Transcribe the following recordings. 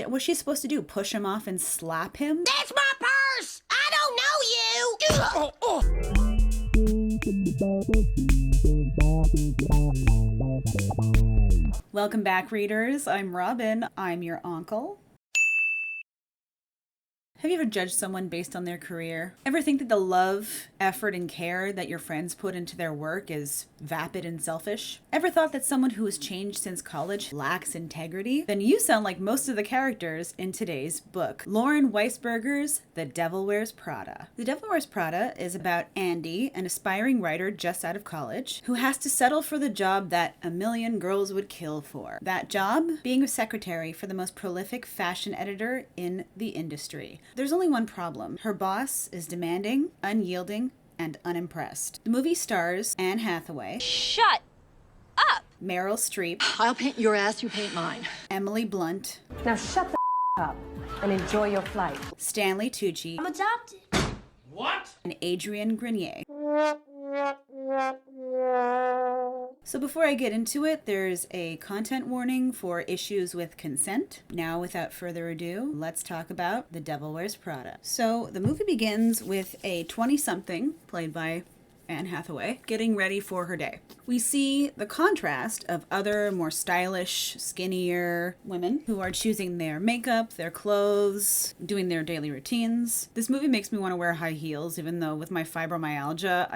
What's she supposed to do? Push him off and slap him? That's my purse! I don't know you! Welcome back, readers. I'm Robin. I'm your uncle. Have you ever judged someone based on their career? Ever think that the love, effort, and care that your friends put into their work is vapid and selfish? Ever thought that someone who has changed since college lacks integrity? Then you sound like most of the characters in today's book, Lauren Weisberger's The Devil Wears Prada. The Devil Wears Prada is about Andy, an aspiring writer just out of college, who has to settle for the job that a million girls would kill for. That job, being a secretary for the most prolific fashion editor in the industry. There's only one problem. Her boss is demanding, unyielding, and unimpressed. The movie stars Anne Hathaway. Shut up! Meryl Streep. I'll paint your ass, you paint mine. Emily Blunt. Now shut the up and enjoy your flight. Stanley Tucci. I'm adopted. What? And Adrienne Grenier. So before I get into it, there's a content warning for issues with consent. Now, without further ado, let's talk about The Devil Wears Prada. So the movie begins with a 20-something, played by Anne Hathaway, getting ready for her day. We see the contrast of other, more stylish, skinnier women who are choosing their makeup, their clothes, doing their daily routines. This movie makes me want to wear high heels, even though with my fibromyalgia,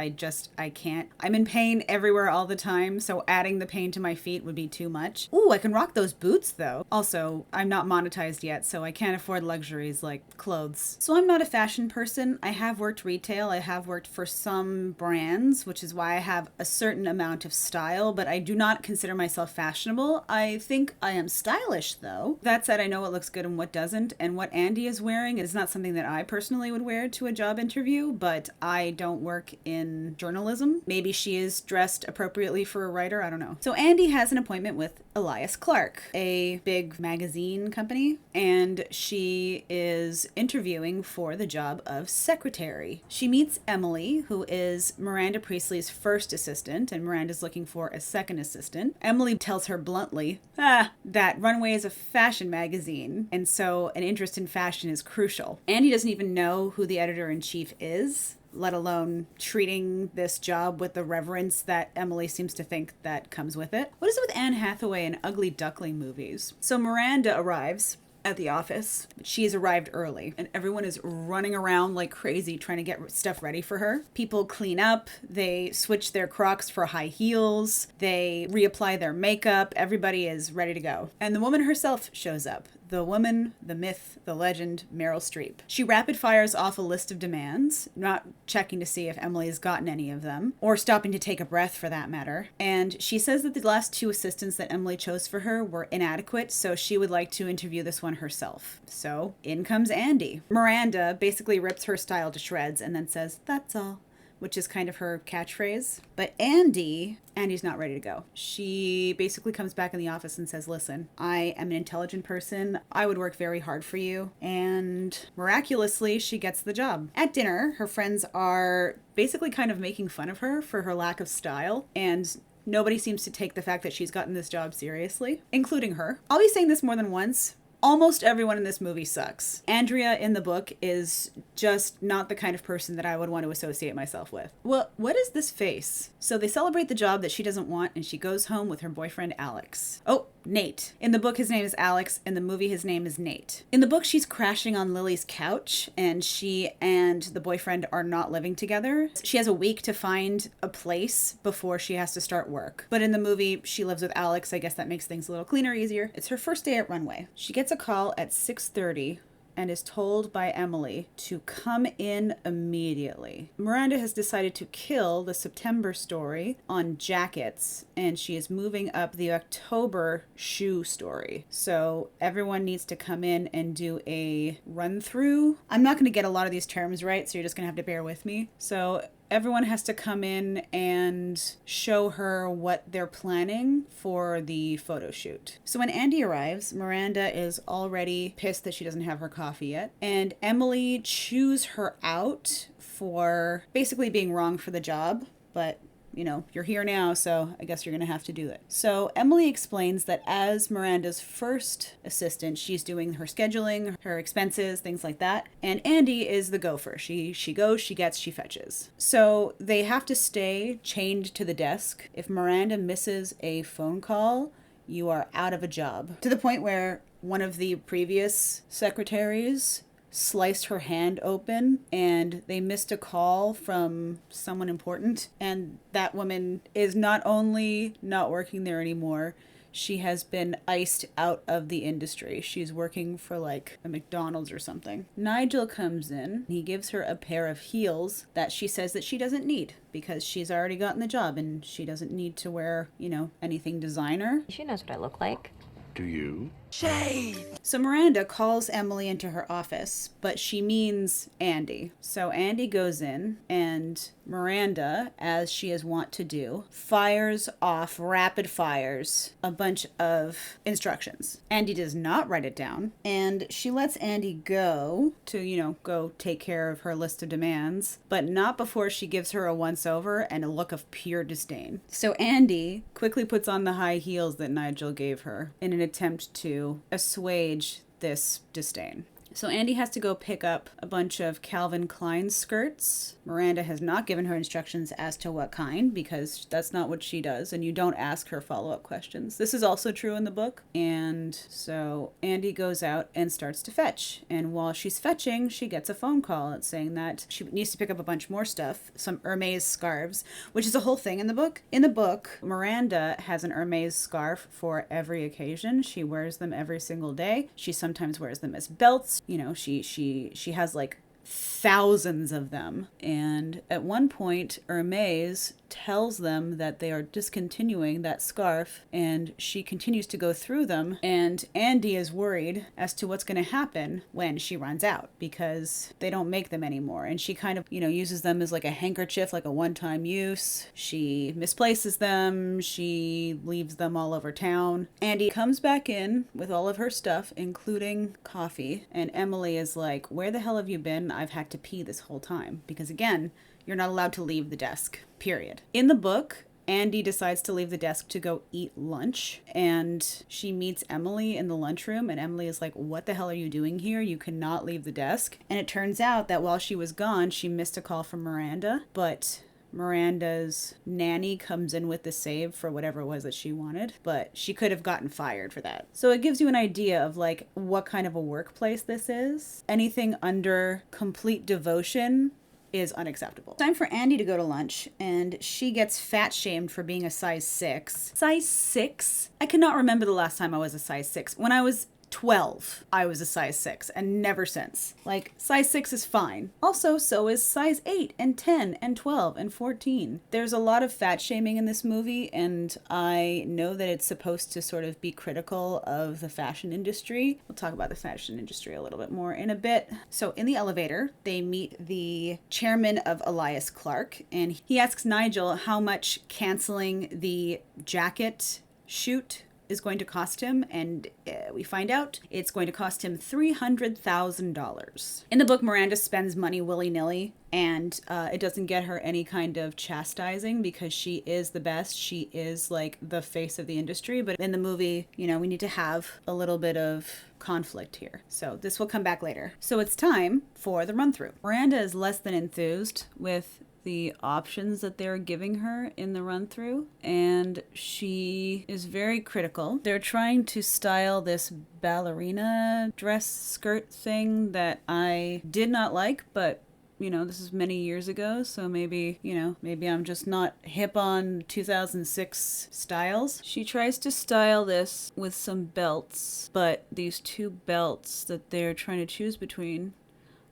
I can't. I'm in pain everywhere all the time, so adding the pain to my feet would be too much. Ooh, I can rock those boots though. Also, I'm not monetized yet, so I can't afford luxuries like clothes. So I'm not a fashion person. I have worked retail. I have worked for some brands, which is why I have a certain amount of style, but I do not consider myself fashionable. I think I am stylish though. That said, I know what looks good and what doesn't, and what Andy is wearing is not something that I personally would wear to a job interview, but I don't work in journalism. Maybe she is dressed appropriately for a writer, I don't know. So Andy has an appointment with Elias Clark, a big magazine company, and she is interviewing for the job of secretary. She meets Emily, who is Miranda Priestley's first assistant, and Miranda's looking for a second assistant. Emily tells her bluntly, that Runway is a fashion magazine, and so an interest in fashion is crucial. Andy doesn't even know who the editor-in-chief is, let alone treating this job with the reverence that Emily seems to think that comes with it. What is it with Anne Hathaway and Ugly Duckling movies? So Miranda arrives at the office. She has arrived early and everyone is running around like crazy trying to get stuff ready for her. People clean up, they switch their Crocs for high heels, they reapply their makeup, everybody is ready to go. And the woman herself shows up. The woman, the myth, the legend, Meryl Streep. She rapid fires off a list of demands, not checking to see if Emily has gotten any of them, or stopping to take a breath for that matter. And she says that the last two assistants that Emily chose for her were inadequate, so she would like to interview this one herself. So in comes Andy. Miranda basically rips her style to shreds and then says, "That's all," which is kind of her catchphrase. But Andy's not ready to go. She basically comes back in the office and says, "Listen, I am an intelligent person. I would work very hard for you." And miraculously, she gets the job. At dinner, her friends are basically kind of making fun of her for her lack of style, and nobody seems to take the fact that she's gotten this job seriously, including her. I'll be saying this more than once. Almost everyone in this movie sucks. Andrea in the book is just not the kind of person that I would want to associate myself with. Well, what is this face? So they celebrate the job that she doesn't want and she goes home with her boyfriend Alex. Oh, Nate. In the book, his name is Alex. In the movie, his name is Nate. In the book, she's crashing on Lily's couch and she and the boyfriend are not living together. She has a week to find a place before she has to start work. But in the movie, she lives with Alex. I guess that makes things a little cleaner, easier. It's her first day at Runway. She gets a call at 6:30 and is told by Emily to come in immediately. Miranda has decided to kill the September story on jackets, and she is moving up the October shoe story. So everyone needs to come in and do a run through. I'm not going to get a lot of these terms right, so you're just going to have to bear with me. So everyone has to come in and show her what they're planning for the photo shoot. So when Andy arrives, Miranda is already pissed that she doesn't have her coffee yet. And Emily chews her out for basically being wrong for the job, but you know, you're here now, so I guess you're going to have to do it. So Emily explains that as Miranda's first assistant, she's doing her scheduling, her expenses, things like that. And Andy is the gopher. She goes, she gets, she fetches. So they have to stay chained to the desk. If Miranda misses a phone call, you are out of a job. To the point where one of the previous secretaries sliced her hand open and they missed a call from someone important, and that woman is not only not working there anymore, she has been iced out of the industry. She's working for like a McDonald's or something. Nigel comes in. He gives her a pair of heels that she says that she doesn't need because she's already gotten the job and she doesn't need to wear, you know, anything designer. She knows what I look like. Do you? So Miranda calls Emily into her office, but she means Andy. So Andy goes in and Miranda, as she is wont to do, fires off, rapid fires, a bunch of instructions. Andy does not write it down, and she lets Andy go to, you know, go take care of her list of demands, but not before she gives her a once-over and a look of pure disdain. So Andy quickly puts on the high heels that Nigel gave her in an attempt to assuage this disdain. So Andy has to go pick up a bunch of Calvin Klein skirts. Miranda has not given her instructions as to what kind because that's not what she does, and you don't ask her follow-up questions. This is also true in the book. And so Andy goes out and starts to fetch. And while she's fetching, she gets a phone call. It's saying that she needs to pick up a bunch more stuff, some Hermes scarves, which is a whole thing in the book. In the book, Miranda has an Hermes scarf for every occasion. She wears them every single day. She sometimes wears them as belts. You know, she has like thousands of them. And at one point, Hermes tells them that they are discontinuing that scarf, and she continues to go through them. And Andy is worried as to what's going to happen when she runs out because they don't make them anymore. And she kind of, you know, uses them as like a handkerchief, like a one-time use. She misplaces them. She leaves them all over town. Andy comes back in with all of her stuff, including coffee. And Emily is like, where the hell have you been? I've had to pee this whole time. Because again, you're not allowed to leave the desk, period. In the book, Andy decides to leave the desk to go eat lunch, and she meets Emily in the lunchroom, and Emily is like, what the hell are you doing here? You cannot leave the desk. And it turns out that while she was gone, she missed a call from Miranda, but Miranda's nanny comes in with the save for whatever it was that she wanted, but she could have gotten fired for that. So it gives you an idea of like what kind of a workplace this is. Anything under complete devotion is unacceptable. Time for Andy to go to lunch, and she gets fat shamed for being a size 6. Size 6? I cannot remember the last time I was a size 6. When I was 12, I was a size 6, and never since. Like, size 6 is fine. Also, so is size 8 and 10 and 12 and 14. There's a lot of fat shaming in this movie, and I know that it's supposed to sort of be critical of the fashion industry. We'll talk about the fashion industry a little bit more in a bit. So in the elevator, they meet the chairman of Elias Clark, and he asks Nigel how much canceling the jacket shoot is going to cost him, and we find out it's going to cost him $300,000. In the book, Miranda spends money willy-nilly, and it doesn't get her any kind of chastising because she is the best. She is like the face of the industry, but in the movie, you know, we need to have a little bit of conflict here. So this will come back later. So it's time for the run-through. Miranda is less than enthused with the options that they're giving her in the run-through, and she is very critical. They're trying to style this ballerina dress skirt thing that I did not like, but you know, this is many years ago, so maybe, you know, maybe I'm just not hip on 2006 styles. She tries to style this with some belts, but these two belts that they're trying to choose between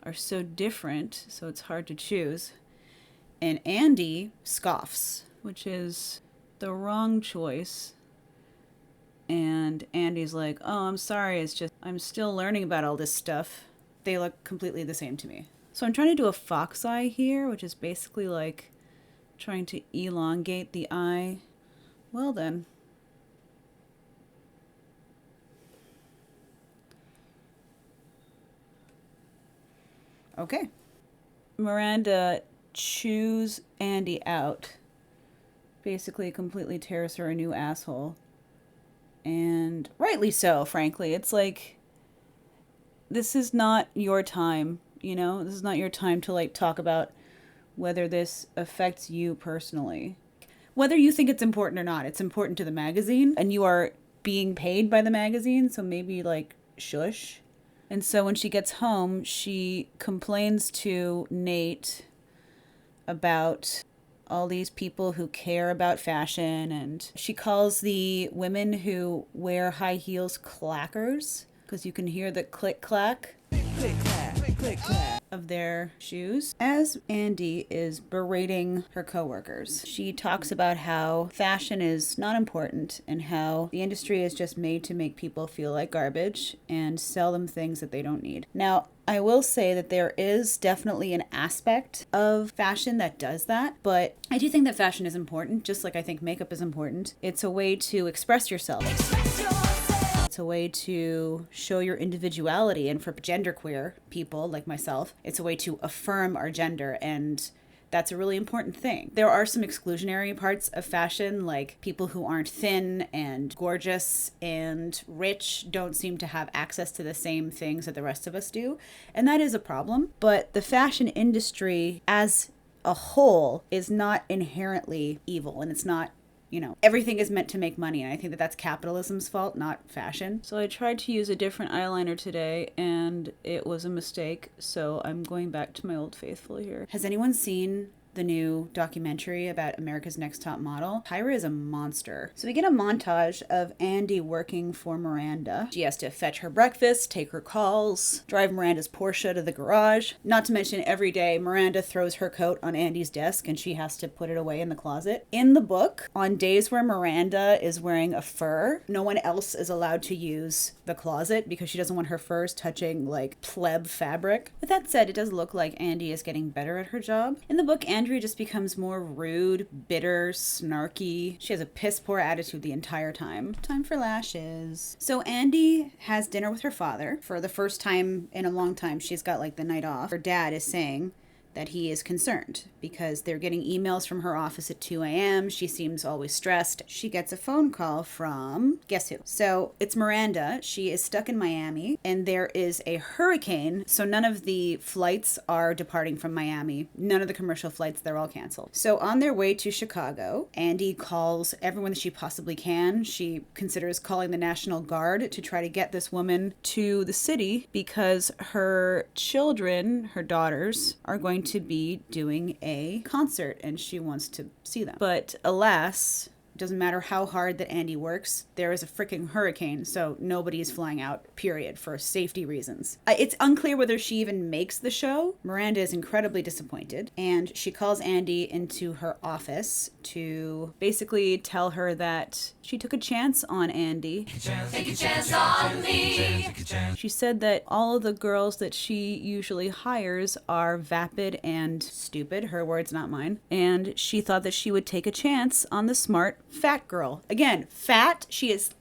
are so different, so it's hard to choose. And Andy scoffs, which is the wrong choice. And Andy's like, oh, I'm sorry, it's just, I'm still learning about all this stuff. They look completely the same to me. So I'm trying to do a fox eye here, which is basically like trying to elongate the eye. Well then. Okay. Miranda chews Andy out basically completely tears her a new asshole. And rightly so, frankly. It's like, this is not your time, you know? This is not your time to, like, talk about whether this affects you personally. Whether you think it's important or not, it's important to the magazine, and you are being paid by the magazine, so maybe, like, shush. And so when she gets home, she complains to Nate about all these people who care about fashion, and she calls the women who wear high heels clackers, because you can hear the click-clack. Click-clack, click-clack of their shoes. As Andy is berating her coworkers, she talks about how fashion is not important and how the industry is just made to make people feel like garbage and sell them things that they don't need. Now, I will say that there is definitely an aspect of fashion that does that, but I do think that fashion is important, just like I think makeup is important. It's a way to express yourself. It's a way to show your individuality, and for genderqueer people like myself, it's a way to affirm our gender, and that's a really important thing. There are some exclusionary parts of fashion, like people who aren't thin and gorgeous and rich don't seem to have access to the same things that the rest of us do, and that is a problem. But the fashion industry as a whole is not inherently evil, and it's not, you know, everything is meant to make money, and I think that that's capitalism's fault, not fashion. So I tried to use a different eyeliner today, and it was a mistake, so I'm going back to my old faithful here. Has anyone seen the new documentary about America's Next Top Model? Tyra is a monster. So we get a montage of Andy working for Miranda. She has to fetch her breakfast, take her calls, drive Miranda's Porsche to the garage. Not to mention every day Miranda throws her coat on Andy's desk and she has to put it away in the closet. In the book, on days where Miranda is wearing a fur, no one else is allowed to use the closet because she doesn't want her furs touching like pleb fabric. With that said, it does look like Andy is getting better at her job. In the book, Andrea just becomes more rude, bitter, snarky. She has a piss poor attitude the entire time. Time for lashes. So Andy has dinner with her father. For the first time in a long time, she's got like the night off. Her dad is saying that he is concerned because they're getting emails from her office at 2 a.m. She seems always stressed. She gets a phone call from, guess who? So it's Miranda. She is stuck in Miami and there is a hurricane. So none of the flights are departing from Miami. None of the commercial flights, they're all canceled. So on their way to Chicago, Andy calls everyone that she possibly can. She considers calling the National Guard to try to get this woman to the city because her children, her daughters, are going to be doing a concert and she wants to see them. But alas, doesn't matter how hard that Andy works, there is a freaking hurricane, so nobody is flying out, period, for safety reasons. It's unclear whether she even makes the show. Miranda is incredibly disappointed, and she calls Andy into her office to basically tell her that she took a chance on Andy. Take a chance on me. She said that all of the girls that she usually hires are vapid and stupid, her words, not mine, and she thought that she would take a chance on the smart fat girl. Again, fat, she is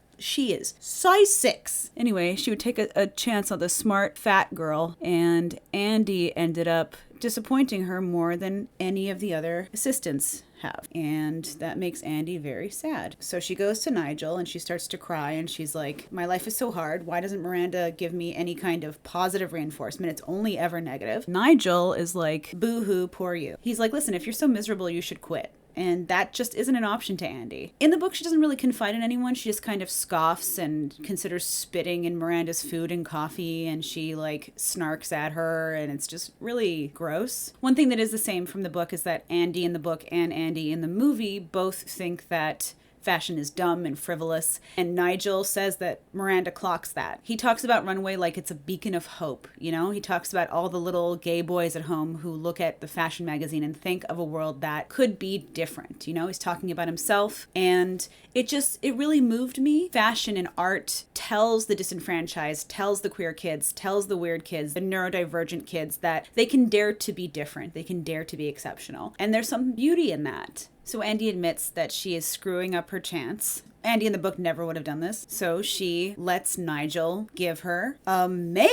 size 6. Anyway, she would take a chance on the smart fat girl, and Andy ended up disappointing her more than any of the other assistants have. And that makes Andy very sad. So she goes to Nigel and she starts to cry and she's like, my life is so hard. Why doesn't Miranda give me any kind of positive reinforcement? It's only ever negative. Nigel is like, boo-hoo, poor you. He's like, listen, if you're so miserable, you should quit. And that just isn't an option to Andy. In the book, she doesn't really confide in anyone. She just kind of scoffs and considers spitting in Miranda's food and coffee, and she like snarks at her, and it's just really gross. One thing that is the same from the book is that Andy in the book and Andy in the movie both think that fashion is dumb and frivolous, and Nigel says that Miranda clocks that. He talks about Runway like it's a beacon of hope, you know? He talks about all the little gay boys at home who look at the fashion magazine and think of a world that could be different, you know? He's talking about himself, and it really moved me. Fashion and art tells the disenfranchised, tells the queer kids, tells the weird kids, the neurodivergent kids that they can dare to be different, they can dare to be exceptional, and there's some beauty in that. So Andy admits that she is screwing up her chance. Andy in the book never would have done this. So she lets Nigel give her a makeover.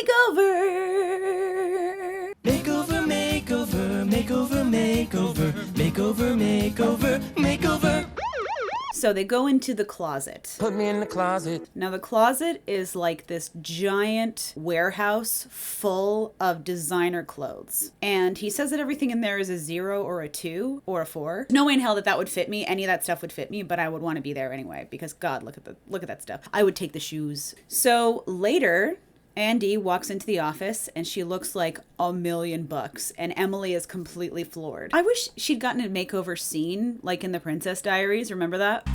Makeover, makeover, makeover, makeover, makeover, makeover, makeover. So they go into the closet. Put me in the closet. Now the closet is like this giant warehouse full of designer clothes. And he says that everything in there is a 0 or a 2 or a 4. No way in hell that would fit me. Any of that stuff would fit me, but I would want to be there anyway because God, look at that stuff. I would take the shoes. So later, Andy walks into the office and she looks like $1,000,000 and Emily is completely floored. I wish she'd gotten a makeover scene like in the Princess Diaries. Remember that?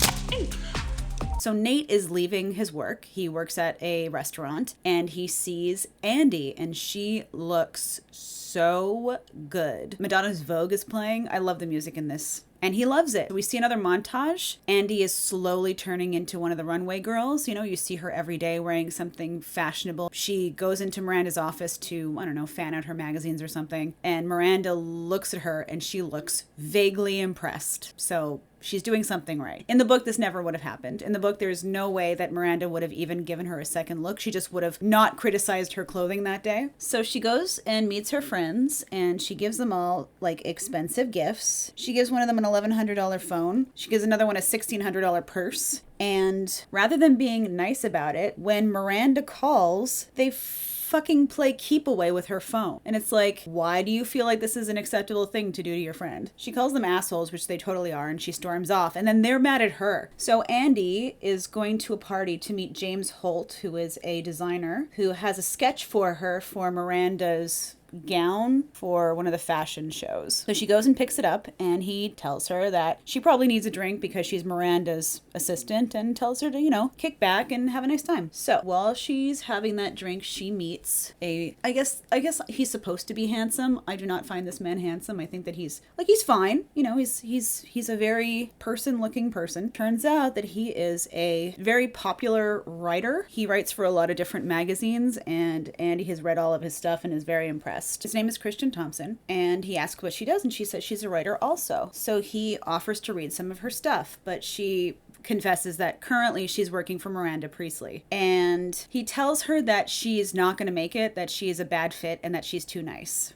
So Nate is leaving his work. He works at a restaurant and he sees Andy and she looks so good. Madonna's Vogue is playing. I love the music in this. And he loves it. We see another montage. Andy is slowly turning into one of the runway girls. You know, you see her every day wearing something fashionable. She goes into Miranda's office to, I don't know, fan out her magazines or something. And Miranda looks at her and she looks vaguely impressed. So she's doing something right. In the book, this never would have happened. In the book, there's no way that Miranda would have even given her a second look. She just would have not criticized her clothing that day. So she goes and meets her friends and she gives them all like expensive gifts. She gives one of them an $1,100 phone. She gives another one a $1,600 purse. And rather than being nice about it, when Miranda calls, they fucking play keep away with her phone. And it's like, why do you feel like this is an acceptable thing to do to your friend? She calls them assholes, which they totally are, and she storms off. And then they're mad at her. So Andy is going to a party to meet James Holt, who is a designer, who has a sketch for her for Miranda's gown for one of the fashion shows. So she goes and picks it up and he tells her that she probably needs a drink because she's Miranda's assistant and tells her to, you know, kick back and have a nice time. So while she's having that drink, she meets I guess he's supposed to be handsome. I do not find this man handsome. I think that he's fine. You know, he's a very person-looking person. Turns out that he is a very popular writer. He writes for a lot of different magazines and Andy has read all of his stuff and is very impressed. His name is Christian Thompson, and he asks what she does, and she says she's a writer also. So he offers to read some of her stuff, but she confesses that currently she's working for Miranda Priestley. And he tells her that she's not going to make it, that she is a bad fit, and that she's too nice.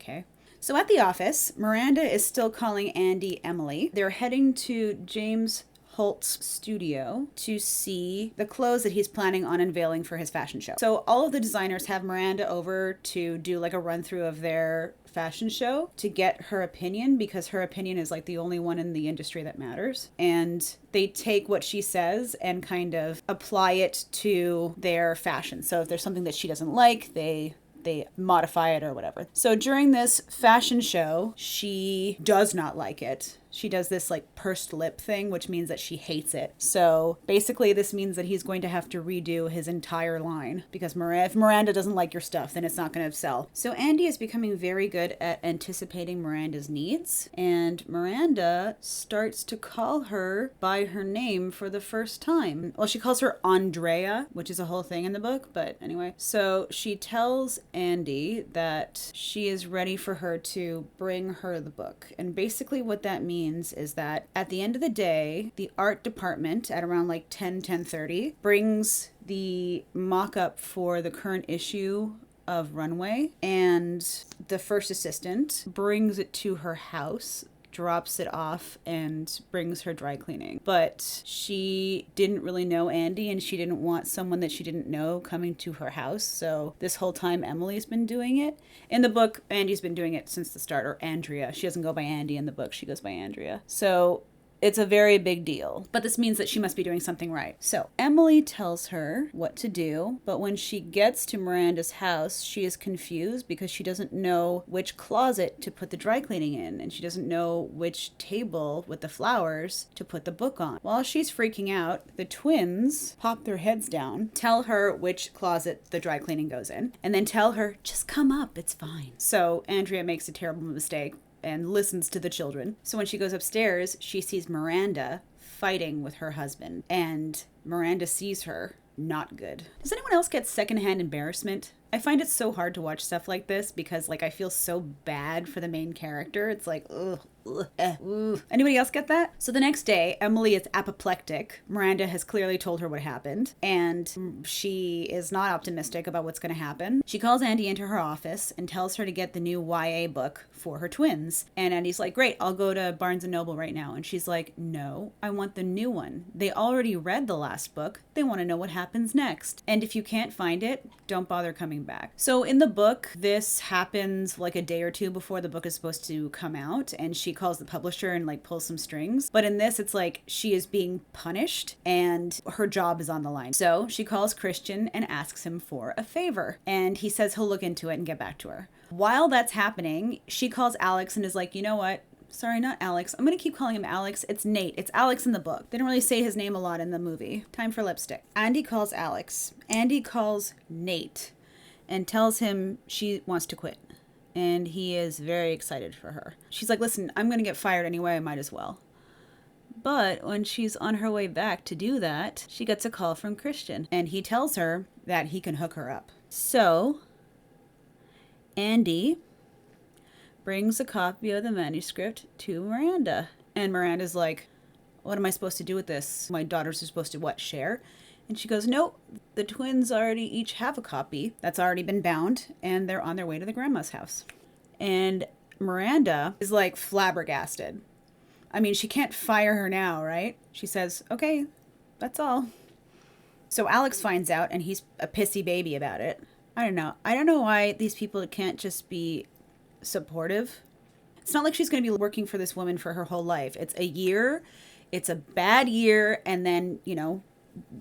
Okay. So at the office, Miranda is still calling Andy Emily. They're heading to James Holt's studio to see the clothes that he's planning on unveiling for his fashion show. So all of the designers have Miranda over to do like a run through of their fashion show to get her opinion, because her opinion is like the only one in the industry that matters. And they take what she says and kind of apply it to their fashion. So if there's something that she doesn't like, they modify it or whatever. So during this fashion show, she does not like it. She does this like pursed lip thing, which means that she hates it. So basically this means that he's going to have to redo his entire line because if Miranda doesn't like your stuff, then it's not going to sell. So Andy is becoming very good at anticipating Miranda's needs, and Miranda starts to call her by her name for the first time. Well, she calls her Andrea, which is a whole thing in the book, but anyway. So she tells Andy that she is ready for her to bring her the book. And basically what that means is that at the end of the day, the art department at around like 10:30 brings the mock-up for the current issue of Runway, and the first assistant brings it to her house, drops it off, and brings her dry cleaning. But she didn't really know Andy, and she didn't want someone that she didn't know coming to her house. So this whole time Emily's been doing it. In the book, Andy's been doing it since the start, or Andrea. She doesn't go by Andy in the book, she goes by Andrea. So it's a very big deal, but this means that she must be doing something right. So Emily tells her what to do, but when she gets to Miranda's house, she is confused because she doesn't know which closet to put the dry cleaning in, and she doesn't know which table with the flowers to put the book on. While she's freaking out, the twins pop their heads down, tell her which closet the dry cleaning goes in, and then tell her, just come up, it's fine. So Andrea makes a terrible mistake and listens to the children. So when she goes upstairs, she sees Miranda fighting with her husband, and Miranda sees her. Not good. Does anyone else get secondhand embarrassment? I find it so hard to watch stuff like this because like I feel so bad for the main character. It's like, ugh. Anybody else get that? So the next day, Emily is apoplectic. Miranda has clearly told her what happened, and she is not optimistic about what's going to happen. She calls Andy into her office and tells her to get the new YA book for her twins. And Andy's like, great, I'll go to Barnes & Noble right now. And she's like, no, I want the new one. They already read the last book. They want to know what happens next. And if you can't find it, don't bother coming back. So in the book, this happens like a day or two before the book is supposed to come out, and she calls the publisher and like pulls some strings. But in this, it's like she is being punished and her job is on the line. So she calls Christian and asks him for a favor, and he says he'll look into it and get back to her. While that's happening, she calls Alex and is like, you know what? Sorry, not Alex. I'm going to keep calling him Alex. It's Nate. It's Alex in the book. They don't really say his name a lot in the movie. Time for lipstick. Andy calls Alex. Andy calls Nate and tells him she wants to quit. And he is very excited for her. She's like, listen, I'm going to get fired anyway. I might as well. But when she's on her way back to do that, she gets a call from Christian. And he tells her that he can hook her up. So Andy brings a copy of the manuscript to Miranda. And Miranda's like, what am I supposed to do with this? My daughters are supposed to, what, share? And she goes, nope, the twins already each have a copy that's already been bound, and they're on their way to the grandma's house. And Miranda is like flabbergasted. I mean, she can't fire her now, right? She says, okay, that's all. So Alex finds out, and he's a pissy baby about it. I don't know. I don't know why these people can't just be supportive. It's not like she's going to be working for this woman for her whole life. It's a year. It's a bad year. And then, you know,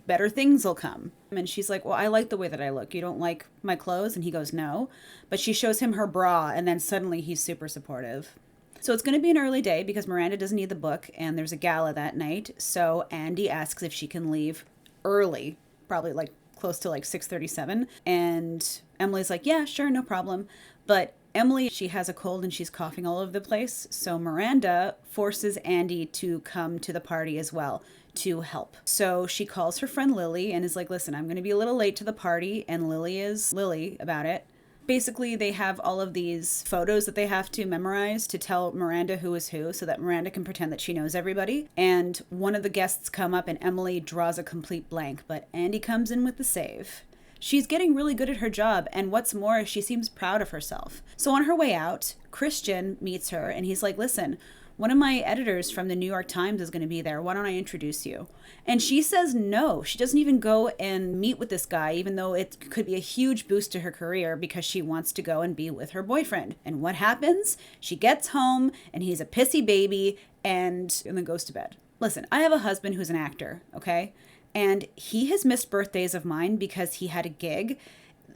better things will come. And she's like, well, I like the way that I look. You don't like my clothes? And he goes, no. But she shows him her bra, and then suddenly he's super supportive. So it's going to be an early day because Miranda doesn't need the book, and there's a gala that night. So Andy asks if she can leave early, probably like close to like 6:37. And Emily's like, yeah, sure, no problem. But Emily, she has a cold and she's coughing all over the place. So Miranda forces Andy to come to the party as well to help. So she calls her friend Lily and is like, listen, I'm going to be a little late to the party. And Lily is Lily about it. Basically, they have all of these photos that they have to memorize to tell Miranda who is who so that Miranda can pretend that she knows everybody. And one of the guests come up and Emily draws a complete blank, but Andy comes in with the save. She's getting really good at her job, and what's more, she seems proud of herself. So on her way out, Christian meets her, and he's like, listen, one of my editors from the New York Times is going to be there. Why don't I introduce you? And she says no. She doesn't even go and meet with this guy, even though it could be a huge boost to her career because she wants to go and be with her boyfriend. And what happens? She gets home, and he's a pissy baby, and then goes to bed. Listen, I have a husband who's an actor, okay? And he has missed birthdays of mine because he had a gig.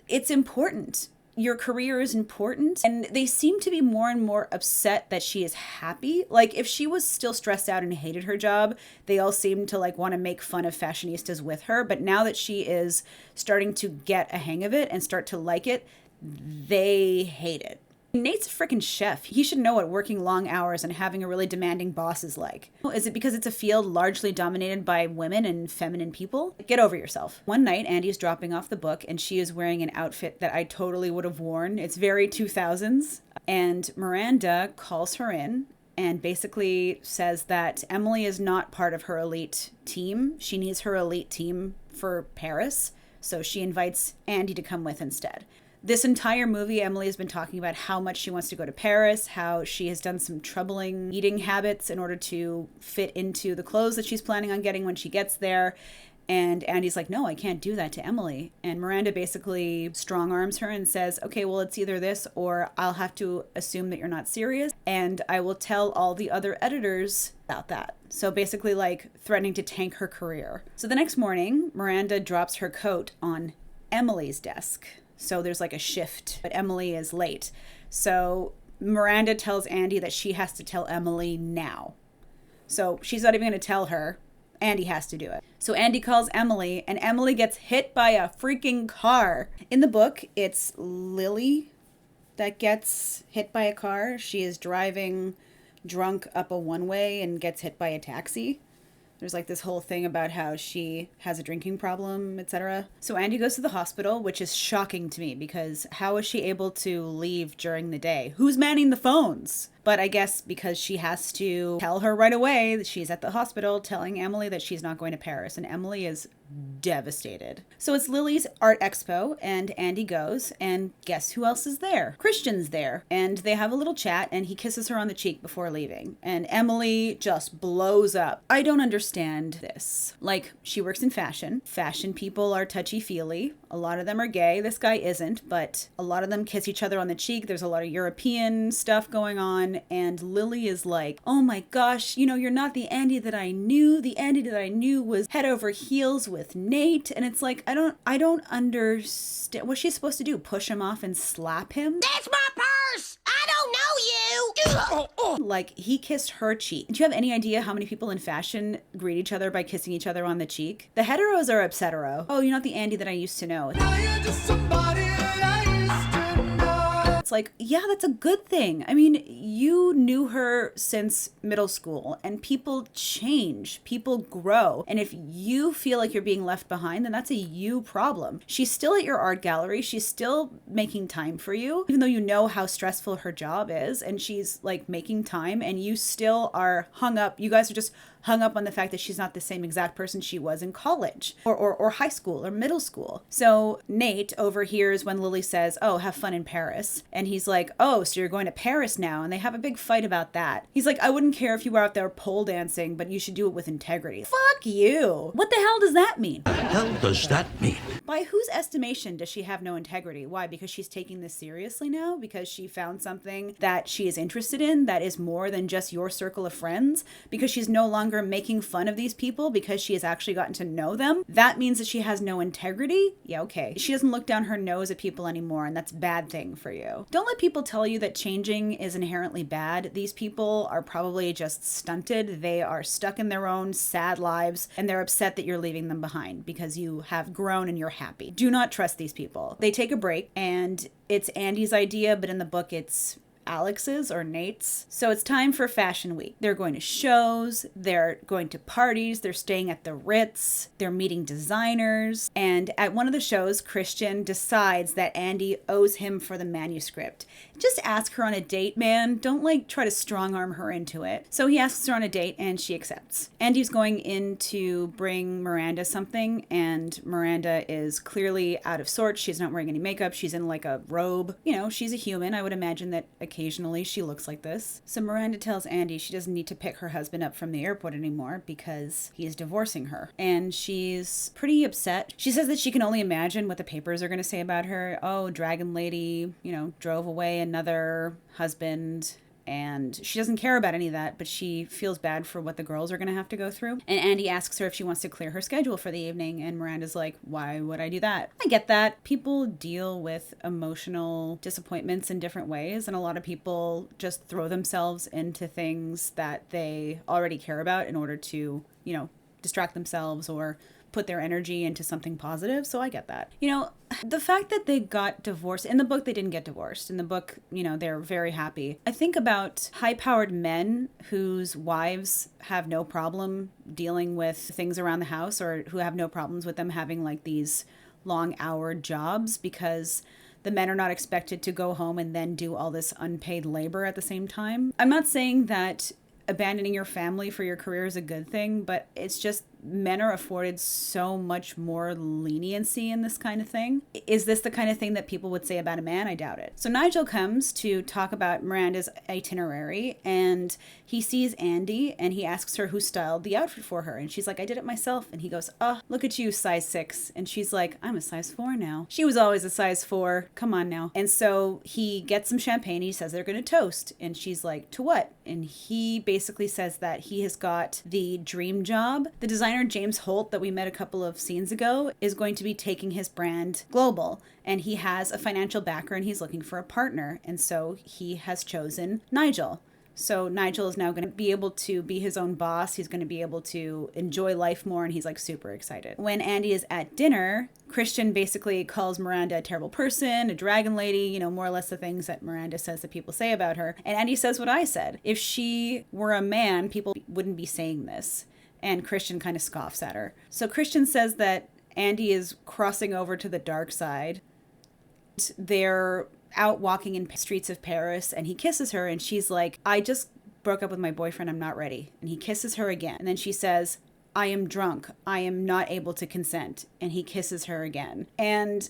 It's important. Your career is important. And they seem to be more and more upset that she is happy. Like if she was still stressed out and hated her job, they all seem to like want to make fun of fashionistas with her. But now that she is starting to get a hang of it and start to like it, they hate it. Nate's a freaking chef. He should know what working long hours and having a really demanding boss is like. Is it because it's a field largely dominated by women and feminine people? Get over yourself. One night, Andy's dropping off the book and she is wearing an outfit that I totally would have worn. It's very 2000s. And Miranda calls her in and basically says that Emily is not part of her elite team. She needs her elite team for Paris. So she invites Andy to come with instead. This entire movie, Emily has been talking about how much she wants to go to Paris, how she has done some troubling eating habits in order to fit into the clothes that she's planning on getting when she gets there. And Andy's like, no, I can't do that to Emily. And Miranda basically strong arms her and says, okay, well, it's either this or I'll have to assume that you're not serious. And I will tell all the other editors about that. So basically like threatening to tank her career. So the next morning, Miranda drops her coat on Emily's desk. So there's like a shift, but Emily is late. So Miranda tells Andy that she has to tell Emily now. So she's not even going to tell her. Andy has to do it. So Andy calls Emily, and Emily gets hit by a freaking car. In the book, it's Lily that gets hit by a car. She is driving drunk up a one-way and gets hit by a taxi. There's like this whole thing about how she has a drinking problem, etc. So Andy goes to the hospital, which is shocking to me because how is she able to leave during the day? Who's manning the phones? But I guess because she has to tell her right away that she's at the hospital, telling Emily that she's not going to Paris. And Emily is devastated. So it's Lily's art expo and Andy goes, and guess who else is there? Christian's there, and they have a little chat and he kisses her on the cheek before leaving, and Emily just blows up. I don't understand this. Like, she works in fashion. Fashion people are touchy-feely. A lot of them are gay. This guy isn't, but a lot of them kiss each other on the cheek. There's a lot of European stuff going on, and Lily is like, oh my gosh, you know, you're not the Andy that I knew. The Andy that I knew was head over heels with Nate. And it's like, I don't understand. What's she supposed to do? Push him off and slap him? That's my purse! I don't know you! Like, he kissed her cheek. Do you have any idea how many people in fashion greet each other by kissing each other on the cheek? The heteros are upsetero. Oh, you're not the Andy that I used to know. Now you're just somebody that I used to know. It's like, yeah, that's a good thing. I mean, you knew her since middle school, and people change, people grow. And if you feel like you're being left behind, then that's a you problem. She's still at your art gallery. She's still making time for you, even though you know how stressful her job is, and she's like making time, and you still are hung up. You guys are just hung up on the fact that she's not the same exact person she was in college or high school or middle school. So Nate overhears when Lily says, oh, have fun in Paris. And he's like, oh, so you're going to Paris now? And they have a big fight about that. He's like, I wouldn't care if you were out there pole dancing, but you should do it with integrity. Fuck you. What the hell does that mean? What the hell does that mean? By whose estimation does she have no integrity? Why? Because she's taking this seriously now? Because she found something that she is interested in that is more than just your circle of friends? Because she's no longer making fun of these people because she has actually gotten to know them? That means that she has no integrity? Yeah, okay. She doesn't look down her nose at people anymore, and that's a bad thing for you. Don't let people tell you that changing is inherently bad. These people are probably just stunted. They are stuck in their own sad lives, and they're upset that you're leaving them behind because you have grown and you're happy. Do not trust these people. They take a break, and it's Andy's idea, but in the book it's Alex's or Nate's. So it's time for Fashion Week. They're going to shows, they're going to parties, they're staying at the Ritz, they're meeting designers, and at one of the shows, Christian decides that Andy owes him for the manuscript. Just ask her on a date, man. Don't like try to strong arm her into it. So he asks her on a date and she accepts. Andy's going in to bring Miranda something, and Miranda is clearly out of sorts. She's not wearing any makeup. She's in like a robe. You know, she's a human. I would imagine that occasionally she looks like this. So Miranda tells Andy she doesn't need to pick her husband up from the airport anymore because he's divorcing her. And she's pretty upset. She says that she can only imagine what the papers are going to say about her. Oh, Dragon Lady, you know, drove away another husband. And she doesn't care about any of that, but she feels bad for what the girls are going to have to go through. And Andy asks her if she wants to clear her schedule for the evening, and Miranda's like, why would I do that? I get that. People deal with emotional disappointments in different ways, and a lot of people just throw themselves into things that they already care about in order to, you know, distract themselves or put their energy into something positive. So I get that. You know, the fact that they got divorced, in the book they didn't get divorced. In the book, you know, they're very happy. I think about high-powered men whose wives have no problem dealing with things around the house, or who have no problems with them having like these long-hour jobs because the men are not expected to go home and then do all this unpaid labor at the same time. I'm not saying that abandoning your family for your career is a good thing, but it's just men are afforded so much more leniency in this kind of thing. Is this the kind of thing that people would say about a man? I doubt it. So Nigel comes to talk about Miranda's itinerary, and he sees Andy and he asks her who styled the outfit for her. And she's like, I did it myself. And he goes, oh, look at you, size 6. And she's like, I'm a size 4 now. She was always a size 4. Come on now. And so he gets some champagne. He says they're going to toast. And she's like, to what? And he basically says that he has got the dream job. The designer James Holt that we met a couple of scenes ago is going to be taking his brand global, and he has a financial backer and he's looking for a partner, and so he has chosen Nigel. So Nigel is now going to be able to be his own boss. He's going to be able to enjoy life more, and he's like super excited. When Andy is at dinner, Christian basically calls Miranda a terrible person, a dragon lady, you know, more or less the things that Miranda says that people say about her. And Andy says what I said. If she were a man, people wouldn't be saying this. And Christian kind of scoffs at her. So Christian says that Andy is crossing over to the dark side. They're out walking in streets of Paris, and he kisses her, and she's like, I just broke up with my boyfriend, I'm not ready. And he kisses her again. And then she says, I am drunk. I am not able to consent. And he kisses her again. And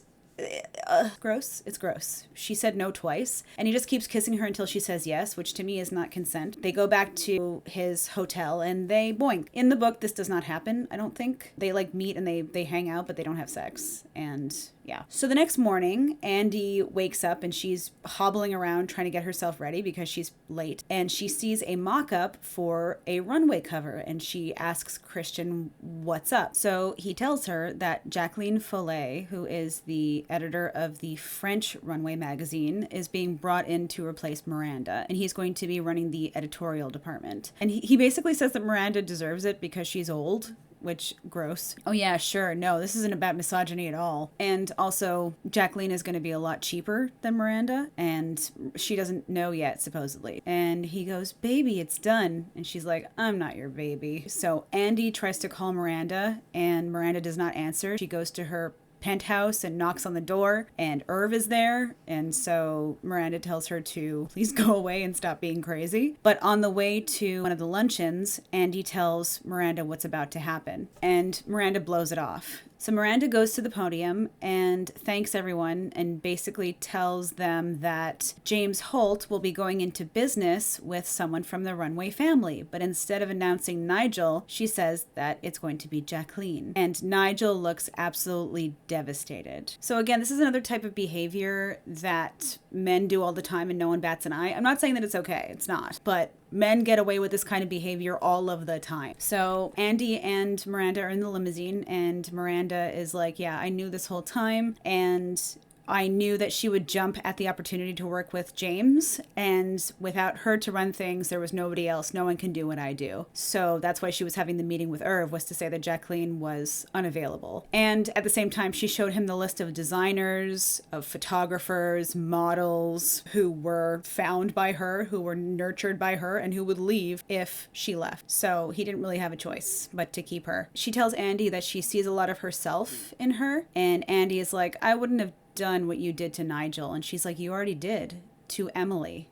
gross. It's gross. She said no twice, and he just keeps kissing her until she says yes, which to me is not consent. They go back to his hotel and they boink. In the book, this does not happen, I don't think. They like meet and they hang out, but they don't have sex. And yeah. So the next morning, Andy wakes up and she's hobbling around trying to get herself ready because she's late. And she sees a mock-up for a runway cover, and she asks Christian what's up. So he tells her that Jacqueline Follet, who is the editor of the French runway magazine, is being brought in to replace Miranda, and he's going to be running the editorial department. And he basically says that Miranda deserves it because she's old, which, gross. Oh yeah, sure, no, this isn't about misogyny at all. And also, Jacqueline is going to be a lot cheaper than Miranda, and she doesn't know yet, supposedly. And he goes, baby, it's done. And she's like, I'm not your baby. So Andy tries to call Miranda, and Miranda does not answer. She goes to her penthouse and knocks on the door, and Irv is there, and so Miranda tells her to please go away and stop being crazy. But on the way to one of the luncheons, Andy tells Miranda what's about to happen, and Miranda blows it off. So Miranda goes to the podium and thanks everyone and basically tells them that James Holt will be going into business with someone from the Runway family. But instead of announcing Nigel, she says that it's going to be Jacqueline. And Nigel looks absolutely devastated. So again, this is another type of behavior that men do all the time and no one bats an eye. I'm not saying that it's okay. It's not. But men get away with this kind of behavior all of the time. So Andy and Miranda are in the limousine, and Miranda is like, yeah, I knew this whole time, and I knew that she would jump at the opportunity to work with James, and without her to run things, there was nobody else. No one can do what I do. So that's why she was having the meeting with Irv, was to say that Jacqueline was unavailable. And at the same time, she showed him the list of designers, of photographers, models who were found by her, who were nurtured by her, and who would leave if she left. So he didn't really have a choice but to keep her. She tells Andy that she sees a lot of herself in her, and Andy is like, I wouldn't have done what you did to Nigel. And she's like, you already did to Emily.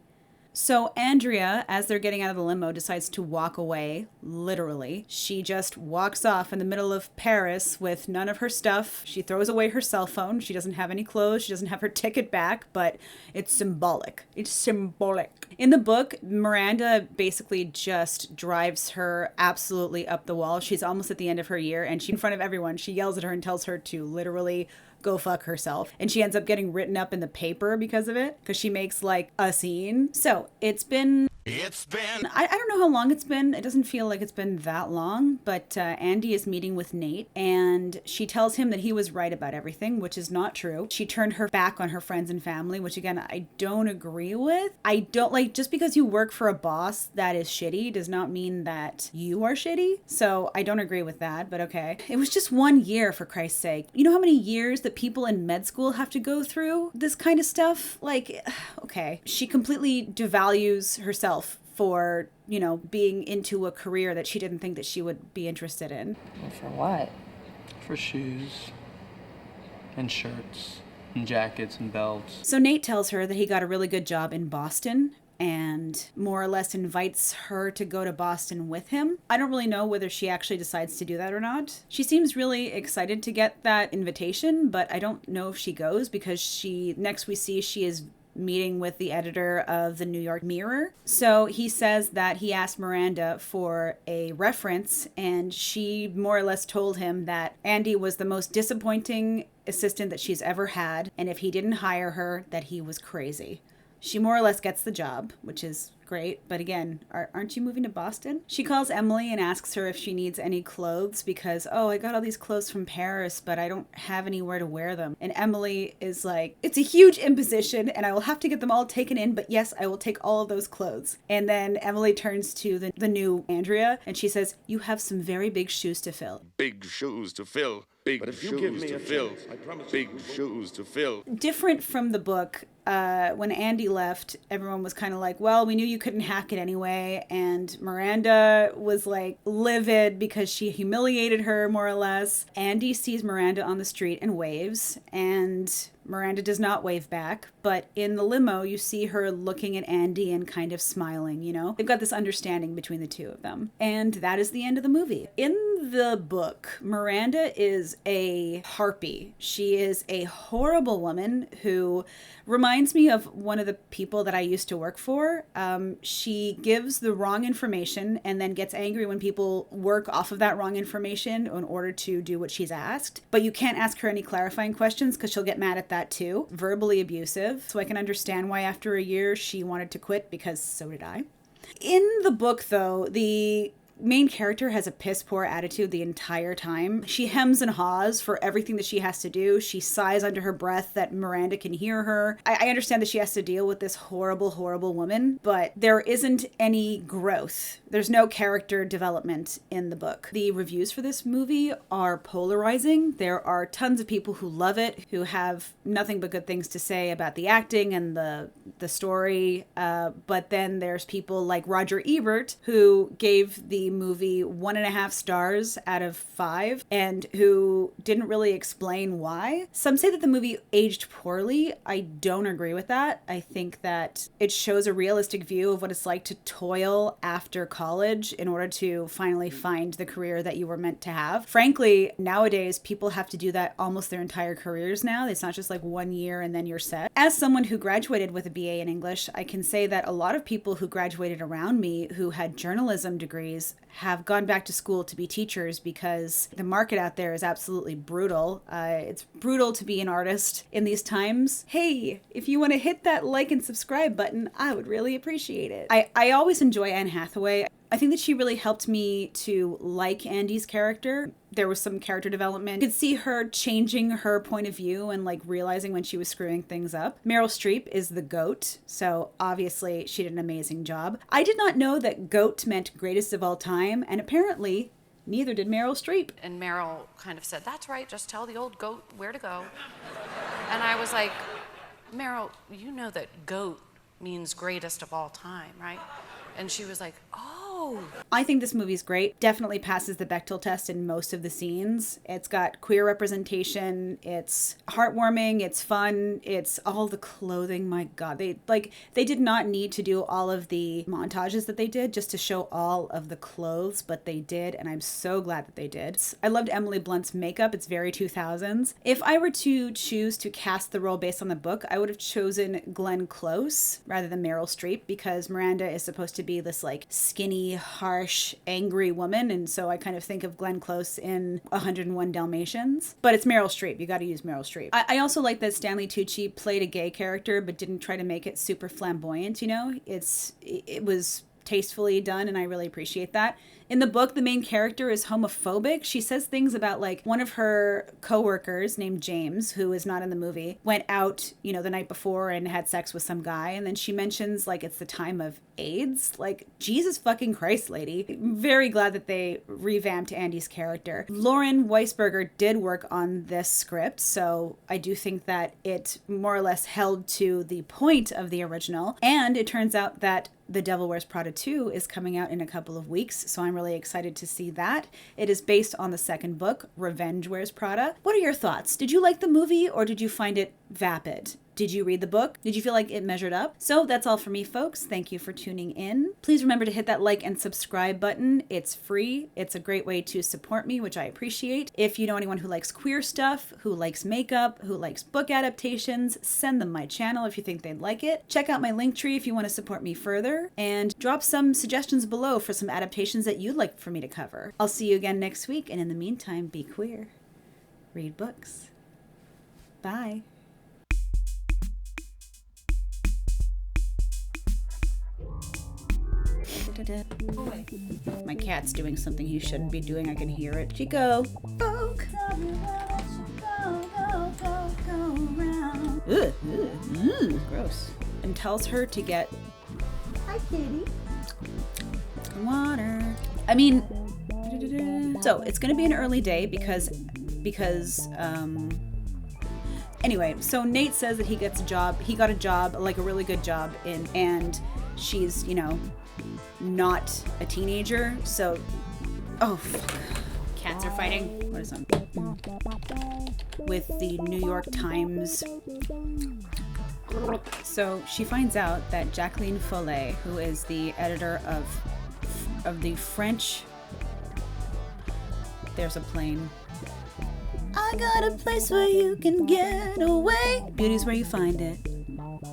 So Andrea, as they're getting out of the limo, decides to walk away, literally. She just walks off in the middle of Paris with none of her stuff. She throws away her cell phone. She doesn't have any clothes. She doesn't have her ticket back, but it's symbolic. It's symbolic. In the book, Miranda basically just drives her absolutely up the wall. She's almost at the end of her year, and she, in front of everyone, she yells at her and tells her to literally go fuck herself. And she ends up getting written up in the paper because of it, because she makes like a scene. So it's been I don't know how long it's been. It doesn't feel like it's been that long, but Andy is meeting with Nate, and she tells him that he was right about everything, which is not true. She turned her back on her friends and family, which again, I don't agree with. I don't like, just because you work for a boss that is shitty does not mean that you are shitty. So I don't agree with that, but okay. It was just 1 year, for Christ's sake. You know how many years that people in med school have to go through this kind of stuff? Like, okay. She completely devalues herself for, you know, being into a career that she didn't think that she would be interested in. Well, for what? For shoes and shirts and jackets and belts. So Nate tells her that he got a really good job in Boston and more or less invites her to go to Boston with him. I don't really know whether she actually decides to do that or not. She seems really excited to get that invitation, but I don't know if she goes, because next we see she is meeting with the editor of the New York Mirror. So he says that he asked Miranda for a reference, and she more or less told him that Andy was the most disappointing assistant that she's ever had, and if he didn't hire her, that he was crazy. She more or less gets the job, which is great. But again, aren't you moving to Boston? She calls Emily and asks her if she needs any clothes because, oh, I got all these clothes from Paris, but I don't have anywhere to wear them. And Emily is like, it's a huge imposition and I will have to get them all taken in, but yes, I will take all of those clothes. And then Emily turns to the new Andrea and she says, you have some very big shoes to fill. Big shoes to fill. Big shoes to fill. Big shoes to fill. Different from the book, when Andy left, everyone was kind of like, well, we knew you couldn't hack it anyway. And Miranda was like livid because she humiliated her, more or less. Andy sees Miranda on the street and waves, and Miranda does not wave back. But in the limo, you see her looking at Andy and kind of smiling, you know? They've got this understanding between the two of them. And that is the end of the movie. In the book, Miranda is a harpy. She is a horrible woman who reminds me of one of the people that I used to work for. She gives the wrong information and then gets angry when people work off of that wrong information in order to do what she's asked. But you can't ask her any clarifying questions because she'll get mad at that too. Verbally abusive. So I can understand why after a year she wanted to quit, because so did I. In the book, though, the main character has a piss poor attitude the entire time. She hems and haws for everything that she has to do. She sighs under her breath that Miranda can hear her. I understand that she has to deal with this horrible, horrible woman, but there isn't any growth. There's no character development in the book. The reviews for this movie are polarizing. There are tons of people who love it, who have nothing but good things to say about the acting and the story. But then there's people like Roger Ebert, who gave the movie 1.5 stars out of 5 and who didn't really explain why. Some say that the movie aged poorly. I don't agree with that. I think that it shows a realistic view of what it's like to toil after college in order to finally find the career that you were meant to have. Frankly, nowadays people have to do that almost their entire careers now. It's not just like 1 year and then you're set. As someone who graduated with a BA in English, I can say that a lot of people who graduated around me who had journalism degrees have gone back to school to be teachers because the market out there is absolutely brutal. It's brutal to be an artist in these times. Hey, if you want to hit that like and subscribe button, I would really appreciate it. I always enjoy Anne Hathaway. I think that she really helped me to like Andy's character. There was some character development. You could see her changing her point of view and like realizing when she was screwing things up. Meryl Streep is the GOAT, so obviously she did an amazing job. I did not know that GOAT meant greatest of all time, and apparently neither did Meryl Streep. And Meryl kind of said, "That's right, just tell the old goat where to go." And I was like, "Meryl, you know that GOAT means greatest of all time, right?" And she was like, "Oh." I think this movie's great. Definitely passes the Bechdel test in most of the scenes. It's got queer representation. It's heartwarming. It's fun. It's all the clothing. My God, they did not need to do all of the montages that they did just to show all of the clothes, but they did, and I'm so glad that they did. I loved Emily Blunt's makeup. It's very 2000s. If I were to choose to cast the role based on the book, I would have chosen Glenn Close rather than Meryl Streep, because Miranda is supposed to be this like skinny, harsh, angry woman, and so I kind of think of Glenn Close in 101 Dalmatians. But it's Meryl Streep. You got to use Meryl Streep. I also like that Stanley Tucci played a gay character but didn't try to make it super flamboyant, you know? It was tastefully done, and I really appreciate that. In the book, the main character is homophobic. She says things about like one of her coworkers named James, who is not in the movie, went out, you know, the night before and had sex with some guy. And then she mentions like it's the time of AIDS. Like, Jesus fucking Christ, lady. Very glad that they revamped Andy's character. Lauren Weisberger did work on this script, so I do think that it more or less held to the point of the original. And it turns out that The Devil Wears Prada 2 is coming out in a couple of weeks, so I'm really excited to see that. It is based on the second book, Revenge Wears Prada. What are your thoughts? Did you like the movie, or did you find it vapid? Did you read the book? Did you feel like it measured up? So that's all for me, folks. Thank you for tuning in. Please remember to hit that like and subscribe button. It's free. It's a great way to support me, which I appreciate. If you know anyone who likes queer stuff, who likes makeup, who likes book adaptations, send them my channel if you think they'd like it. Check out my Linktree if you want to support me further, and drop some suggestions below for some adaptations that you'd like for me to cover. I'll see you again next week, and in the meantime, be queer. Read books. Bye. My cat's doing something he shouldn't be doing. I can hear it. Chico. Folk. Gross. And tells her to get... Hi, kitty. Water. I mean... So, it's going to be an early day because because anyway, so Nate says that he got a job, like a really good job and she's, you know, not a teenager, so oh fuck. Cats are fighting. What is that? With the New York Times. So she finds out that Jacqueline Follet, who is the editor of the French, there's a plane. I got a place where you can get away. Beauty's where you find it.